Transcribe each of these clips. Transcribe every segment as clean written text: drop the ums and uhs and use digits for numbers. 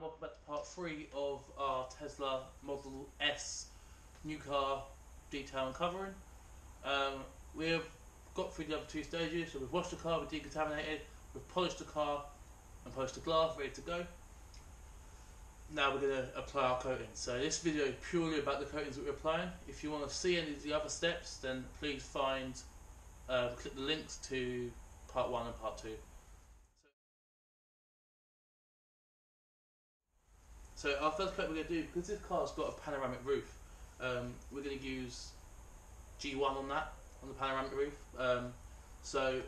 welcome back to part 3 of our Tesla Model S new car detail and covering. We've got through the other 2 stages, so we've washed the car, we've decontaminated, we've polished the car and polished the glass, ready to go. Now we're going to apply our coating. So this video is purely about the coatings that we're applying. If you want to see any of the other steps, then please click the links to part 1 and part 2. So our first coat we're going to do, because this car's got a panoramic roof, we're going to use G1 on the panoramic roof. So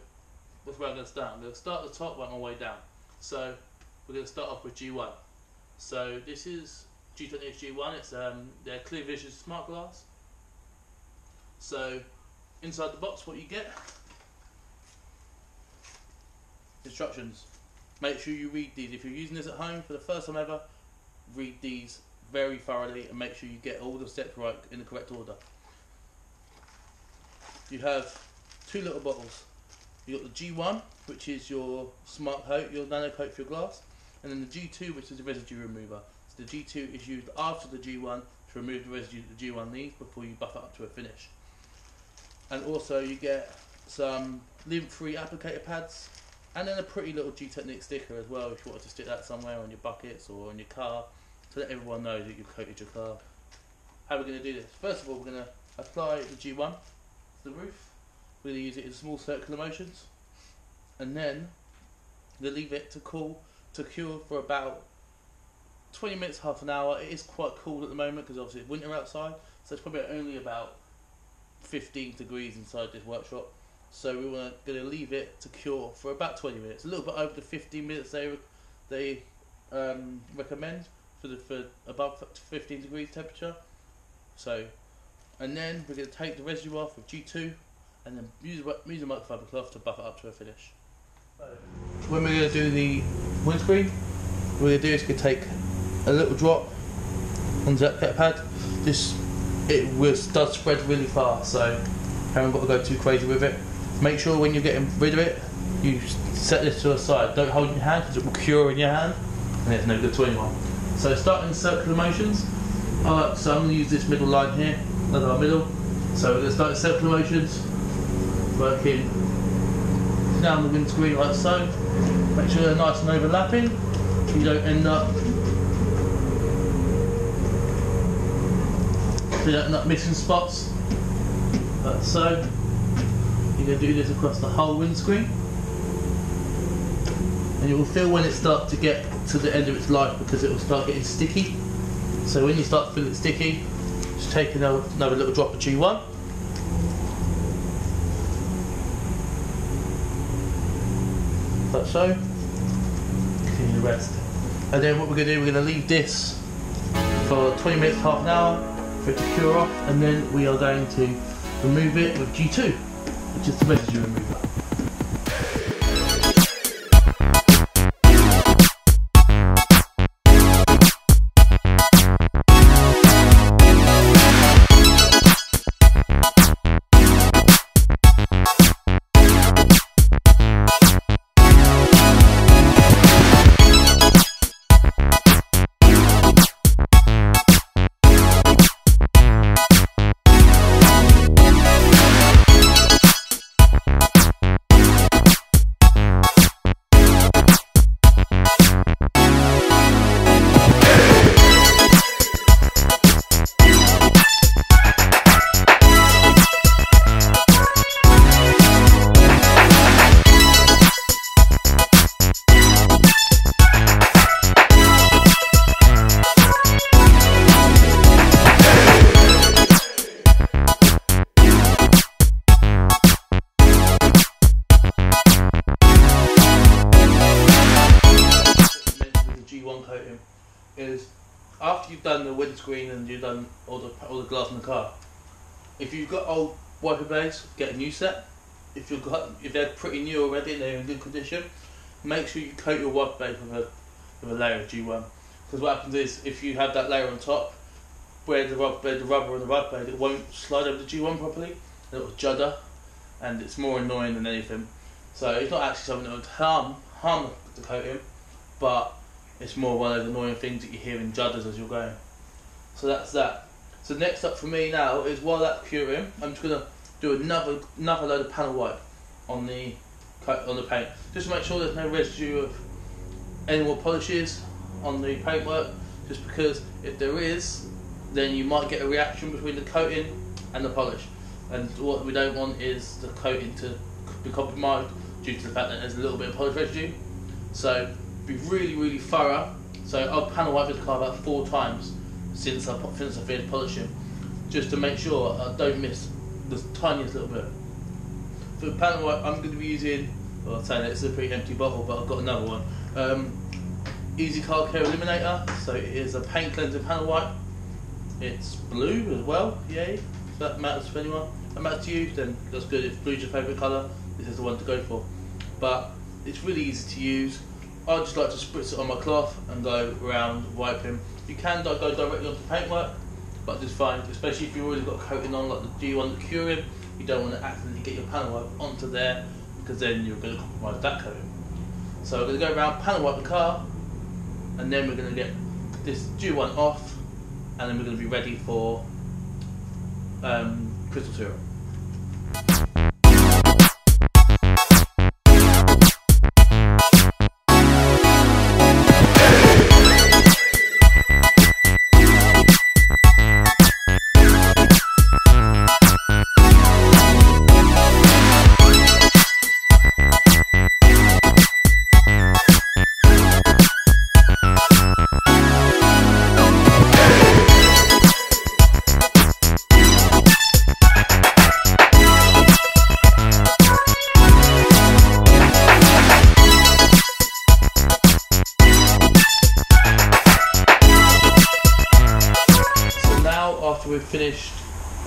that's where I'm going to start. I'm going to start at the top, work my way down. So we're going to start off with G1. So this is G20X G1, it's their Clear Vision Smart Glass. So inside the box what you get, instructions. Make sure you read these. If you're using this at home for the first time ever, read these very thoroughly and make sure you get all the steps right in the correct order. You have 2 little bottles. You've got the G1, which is your smart coat, your nano coat for your glass, and then the G2, which is the residue remover. So the G2 is used after the G1 to remove the residue that the G1 needs before you buff it up to a finish. And also you get some lint-free applicator pads, and then a pretty little G-Technique sticker as well if you wanted to stick that somewhere on your buckets or on your car to let everyone know that you've coated your car. How are we going to do this? First of all, we're going to apply the G1 to the roof. We're going to use it in small circular motions, and then we're going to leave it to cure for about 20 minutes, half an hour. It is quite cold at the moment because obviously it's winter outside, so it's probably only about 15 degrees inside this workshop. So we're going to leave it to cure for about 20 minutes, a little bit over the 15 minutes they recommend for above 15 degrees temperature. So, and then we're going to take the residue off with G2 and then use a microfiber cloth to buff it up to a finish. When we're going to do the windscreen, what we're going to do is going to take a little drop on the applicator pad. It does spread really fast, so haven't got to go too crazy with it. Make sure when you're getting rid of it, you set this to the side. Don't hold it in your hand because it will cure in your hand and it's no good to anyone. So starting in circular motions, so I'm going to use this middle line here, that's our middle. So we're going to start in circular motions, working down the windscreen like so. Make sure they're nice and overlapping, so you don't end up missing spots, like so. You're going to do this across the whole windscreen, and you will feel when it starts to get to the end of its life because it will start getting sticky. So when you start to feel it sticky, just take another little drop of G1, like so, continue the rest. And then what we're going to do, we're going to leave this for 20 minutes, half an hour for it to cure off, and then we are going to remove it with G2, which is the residue remover. Coating is after you've done the windscreen and you've done all the glass in the car. If you've got old wiper blades, get a new set. If they're pretty new already and they're in good condition, make sure you coat your wiper blade with a layer of G1. Because what happens is if you have that layer on top, where the rubber and the wiper blade, it won't slide over the G1 properly. It will judder, and it's more annoying than anything. So it's not actually something that would harm the coating, but It's more one of those annoying things that you hear in judders as you're going. So that's that. So next up for me now is, while that's curing, I'm just gonna do another load of panel wipe on the paint, just to make sure there's no residue of any more polishes on the paintwork. Just because if there is, then you might get a reaction between the coating and the polish, and what we don't want is the coating to be compromised due to the fact that there's a little bit of polish residue. So be really thorough. So I've panel wiped this car about 4 times since I finished polishing, just to make sure I don't miss the tiniest little bit. For the panel wipe, I'm going to be using, well, I'm saying it's a pretty empty bottle, but I've got another one. Easy Car Care Eliminator. So it is a paint cleansing panel wipe. It's blue as well, yay. If that matters for anyone. If that matters to you, then that's good. If blue's your favourite colour, this is the one to go for. But it's really easy to use. I just like to spritz it on my cloth and go around wiping. You can go directly onto paintwork, but just fine, especially if you've already got coating on, like the G1 that's curing. You don't want to accidentally get your panel wipe onto there, because then you're going to compromise that coating. So we're going to go around, panel wipe the car, and then we're going to get this G1 off, and then we're going to be ready for crystal serum. After we've finished,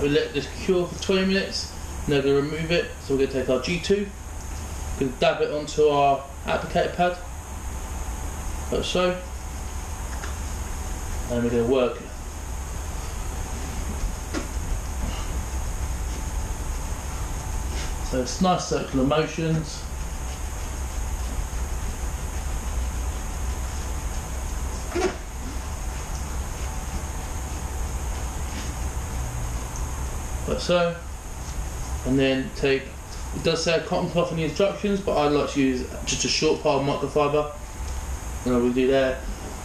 we'll let this cure for 20 minutes, and then we're going to remove it. So we're going to take our G2, we're going to dab it onto our applicator pad, like so, and we're going to work it. So it's nice circular motions. Like so, and then take, it does say a cotton cloth in the instructions, but I like to use just a short pile of microfiber, and I will do there,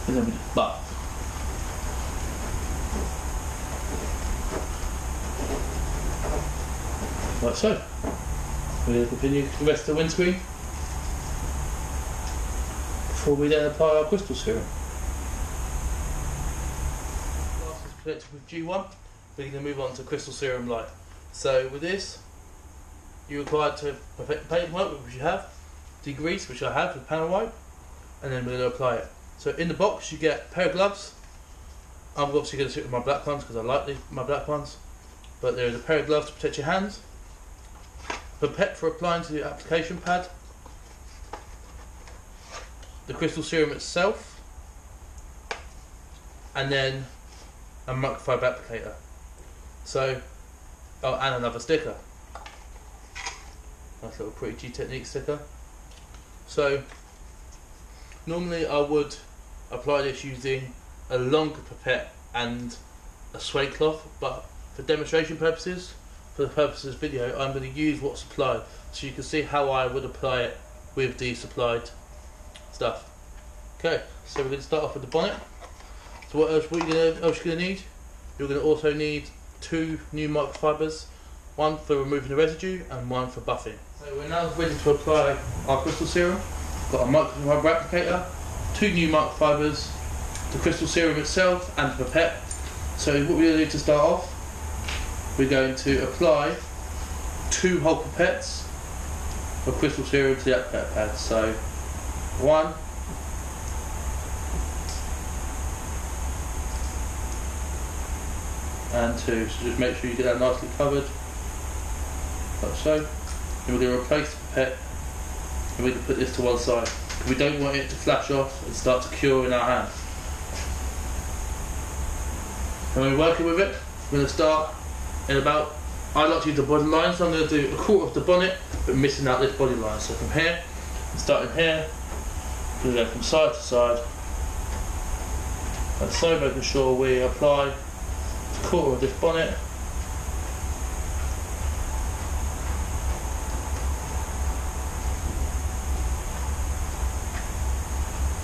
and then we just buff. Like so. We're going to continue the rest of the windscreen before we then apply our crystal serum. Glass is connected with G1. We're going to move on to crystal serum light. So with this, you're required to perfect the paintwork, which you have, degrease, which I have with panel wipe, and then we're going to apply it. So in the box you get a pair of gloves. I'm obviously going to stick with my black ones because I like my black ones, but there is a pair of gloves to protect your hands, a pipette for applying to the application pad, the crystal serum itself, and then a microfiber applicator. So, oh, and another sticker. Nice little Pretty G Technique sticker. So, normally I would apply this using a longer pipette and a suede cloth, but for demonstration purposes, for the purposes of this video, I'm going to use what's supplied, so you can see how I would apply it with the supplied stuff. Okay, so we're going to start off with the bonnet. So what else you're going to need? You're going to also need 2 new microfibers, one for removing the residue and one for buffing. So we're now ready to apply our crystal serum. Got a microfiber applicator, 2 new microfibers, the crystal serum itself, and the pipette. So what we're going to do to start off, we're going to apply 2 whole pipettes of crystal serum to the applicator pad. So 1, and 2, so just make sure you get that nicely covered, like so. And we're going to replace the pipette, and we can put this to one side. We don't want it to flash off and start to cure in our hand. And when we're working with it, we're going to start in about, I like to use the body line, so I'm going to do a quarter of the bonnet, but missing out this body line. So from here, starting here, we're going to go from side to side, Like so, making sure we apply a quarter of this bonnet.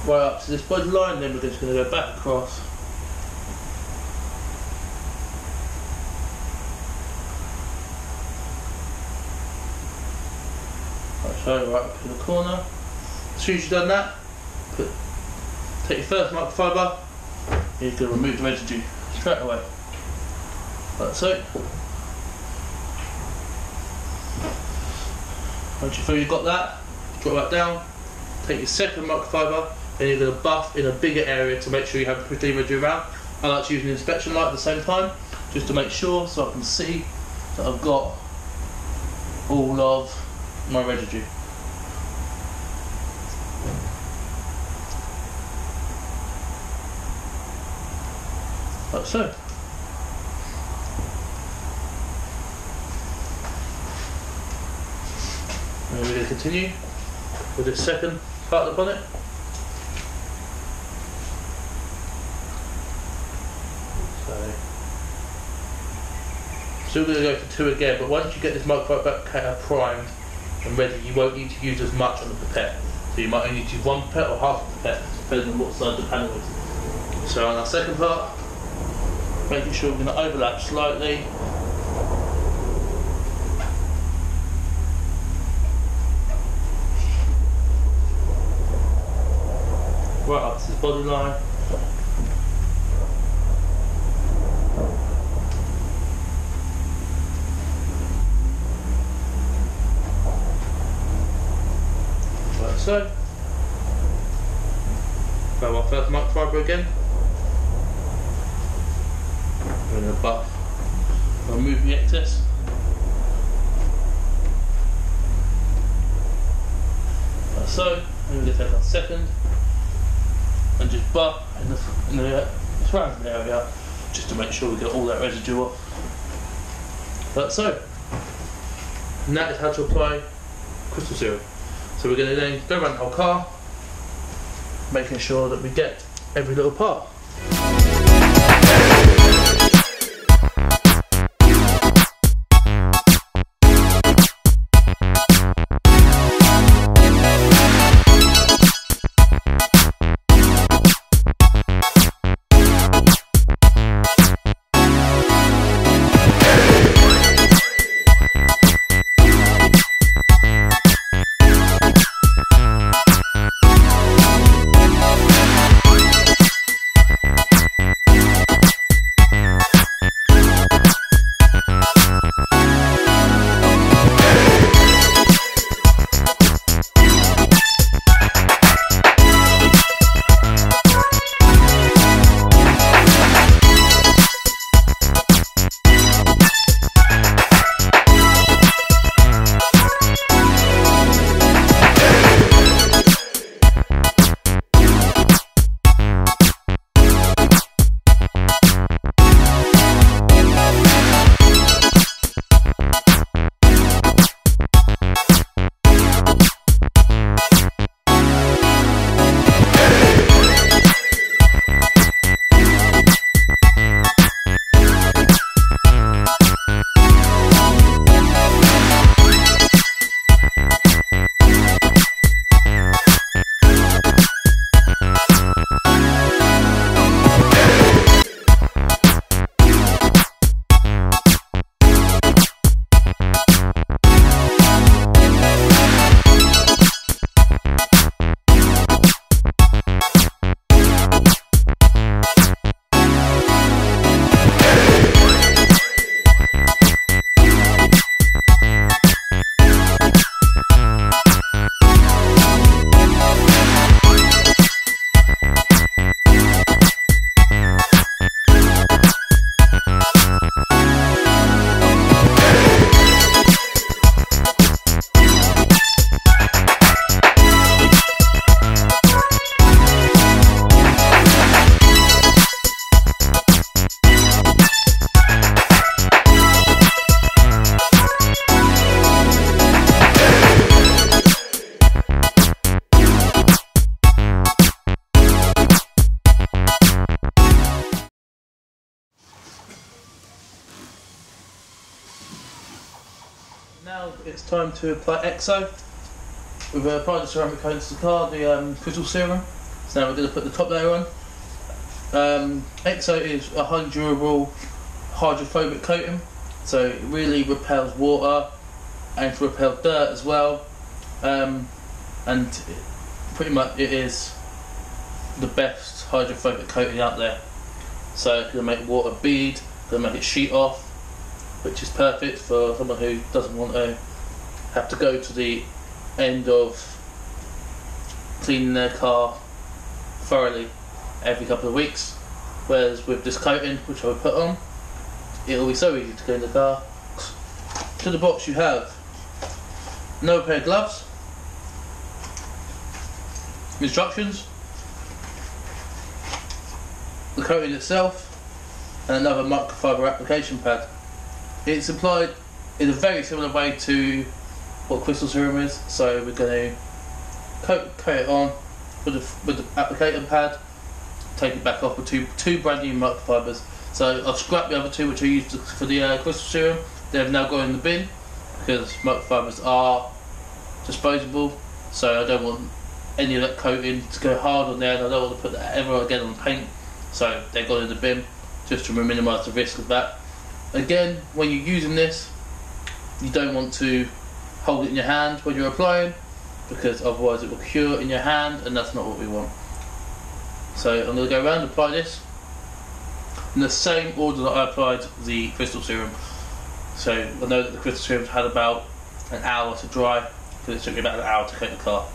Right up to this body line, then we're just going to go back across. So right up in the corner. As soon as you've done that, take your first microfiber, and you're going to remove the residue straight away. Like so. Once you feel you've got that, drop that down, take your second microfiber, and you're going to buff in a bigger area to make sure you have a pristine residue around. I like to use an inspection light at the same time, just to make sure, so I can see that I've got all of my residue. Like so. And we're going to continue with the second part of the bonnet. So, still going to go for 2 again, but once you get this microfiber primed and ready, you won't need to use as much on the pipette. So you might only need to use 1 pipette or half a pipette, depending on what side the panel is. So on our second part, making sure we're going to overlap slightly. Right up to this body line. Like so. Grab our first microfiber again. We're going to buff, remove the excess. Like so. And we're going to take our second and just buff in the surrounding area, just to make sure we get all that residue off. Like so. And that is how to apply crystal serum. So we're going to then go around the whole car, making sure that we get every little part. it's time to apply EXO. We've applied the ceramic coat to the car, the crystal serum. So now we're going to put the top layer on. EXO is a highly durable hydrophobic coating, so it really repels water and to repel dirt as well. And pretty much it is the best hydrophobic coating out there. So it's going to make water bead, going to make it sheet off, which is perfect for someone who doesn't want to have to go to the end of cleaning their car thoroughly every couple of weeks. Whereas with this coating, which I will put on, it will be so easy to clean the car. To the box you have another pair of gloves, instructions, the coating itself, and another microfiber application pad. It's applied in a very similar way to what crystal serum is, so we're going to coat it on with the applicator pad, take it back off with two brand new microfibers. So I've scrapped the other two which I used for the crystal serum. They've now gone in the bin because microfibers are disposable, so I don't want any of that coating to go hard on there, and I don't want to put that ever again on paint, so they've gone in the bin just to minimise the risk of that. Again, when you're using this, you don't want to hold it in your hand when you're applying, because otherwise it will cure in your hand, and that's not what we want. So I'm going to go around and apply this in the same order that I applied the crystal serum. So I know that the crystal serum had about an hour to dry, because it took me about an hour to coat the car.